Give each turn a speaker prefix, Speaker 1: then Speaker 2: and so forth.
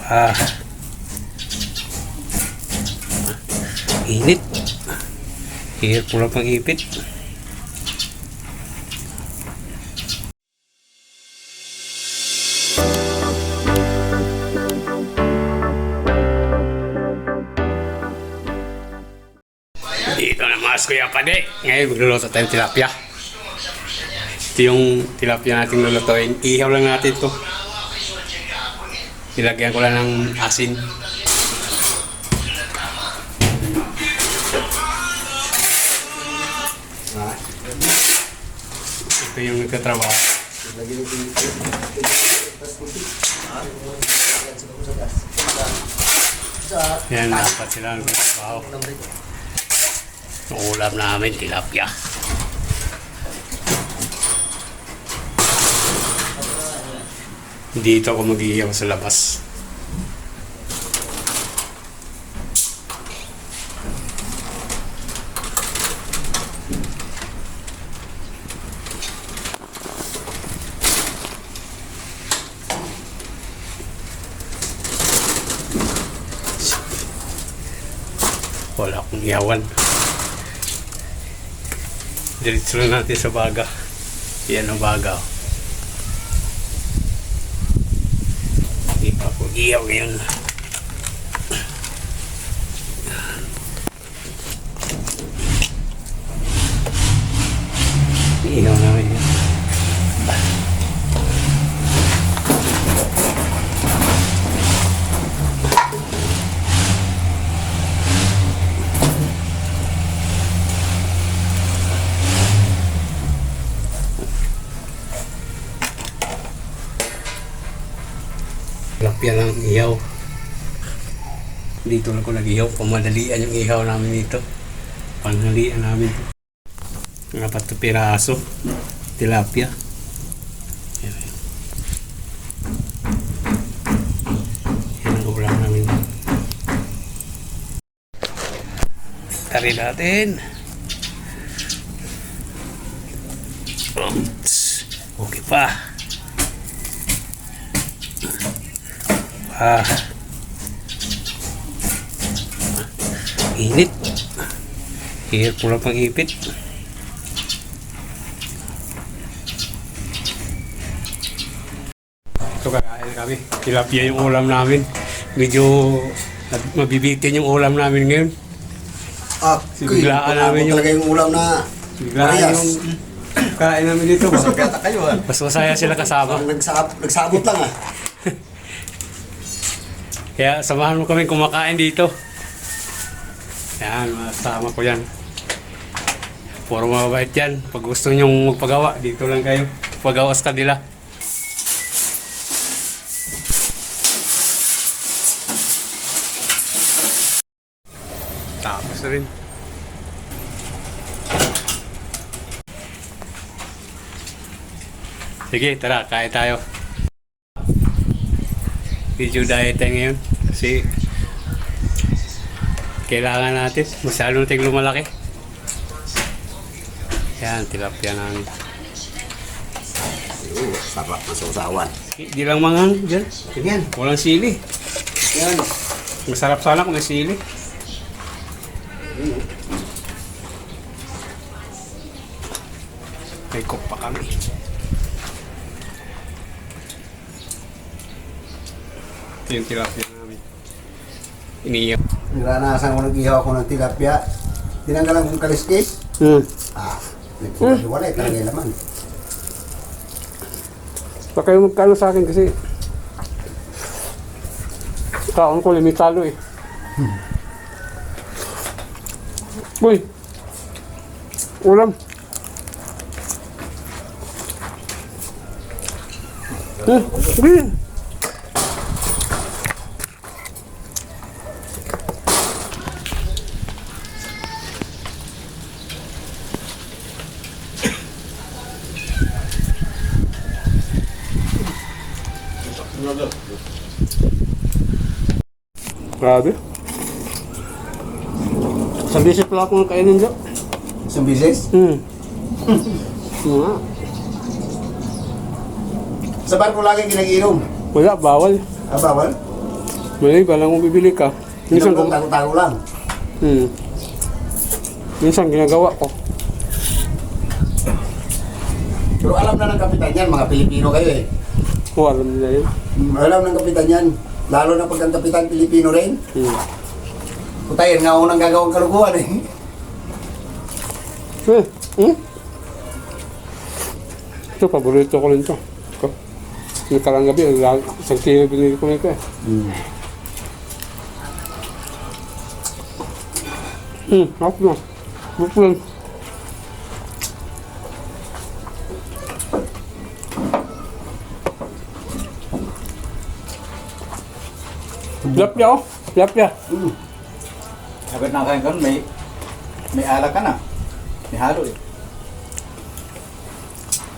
Speaker 1: Ah, init. Hirap pula pang ipit. Dito na mas Kuya Pade. Ngayon magluluto tayong tilapia. Ito yung tilapia natin lulutuin. Ihaw lang natin to. Nilagyan ko lang ng asin. Ito yung nagtatrabaho. Yan, dapat sila nagtatrabaho. Ang ulam namin, tilapia. Dito ako mag-iiyaw sa labas. Wala akong iyawan. Diretso na natin sa baga. Yan ang baga. Hindi pa ako iyaw ngayon. Iyaw namin yan. Tilapia ng ihaw. Dito lang ko nag-ihaw. Pamadalian yung ihaw namin dito. Panghalian namin ito. Mga 4 piraso. Tilapia. Yan ang ulam namin. Tari natin. Oops. Okay pa. Init. Hirap pula pang ipit. Ito kakain kami. Tilapia yung ulam namin. Medyo mabibitin yung ulam namin ngayon. Biglaan namin yung
Speaker 2: talaga yung ulam na
Speaker 1: biglaan yung kain namin dito.
Speaker 2: Masagata kayo
Speaker 1: Mas masaya sila kasama.
Speaker 2: Nagsabot lang
Speaker 1: Kaya samahan mo kami kumakain dito. Yan, masama ko yan. Puro mababait yan. Pag gusto nyong magpagawa, dito lang kayo. Pagawa sa kanila. Tapos na rin. Sige, tara, kain tayo. Video diet tayo ngayon kasi kailangan natin masyado natin lumalaki. Yan, tilapia namin.
Speaker 2: Sarap na sausawan.
Speaker 1: Di lang mangang dyan.
Speaker 2: Ganyan.
Speaker 1: Walang sili.
Speaker 2: Yan.
Speaker 1: Masarap sana kung may sili. May cook pa kami. Ito yung tilapia namin. Iniiyak.
Speaker 2: Niranasan ko nag-ihaw ako ng tilapia. Tinanggalan kong kaliskis. Nagsiwalay talaga yung laman.
Speaker 1: Baka kayo magkano sa akin kasi kaon ko limitado eh. Uy! Ulam! Sige! Grabe. Isang beses pala akong kainin dyan.
Speaker 2: Isang bisis?
Speaker 1: Nga.
Speaker 2: Sa barko lagi ginag-inom.
Speaker 1: Wala, bawal.
Speaker 2: Bawal?
Speaker 1: Mali, palang kung bibili ka. Minsan,
Speaker 2: Minsan tago-tago lang.
Speaker 1: hmm. Minsan ginagawa ko.
Speaker 2: Pero alam na ng kapitan yan, mga Pilipino kayo eh.
Speaker 1: O, alam nila yun.
Speaker 2: Alam ng kapitan yan. Lalo na pag ang kapitan Pilipino rin.
Speaker 1: Hmm.
Speaker 2: Putayin nga unang gagawang kalukuhan eh.
Speaker 1: Hmm? Ito, paborito ko rin ito. Ito. Yung karang gabi, isang kilo binili ko nito eh. Ako na. Gusto lang. Tilapia oh. Tilapia.
Speaker 2: Mm.
Speaker 3: Habit na kain karon may alak ka na. May halo eh.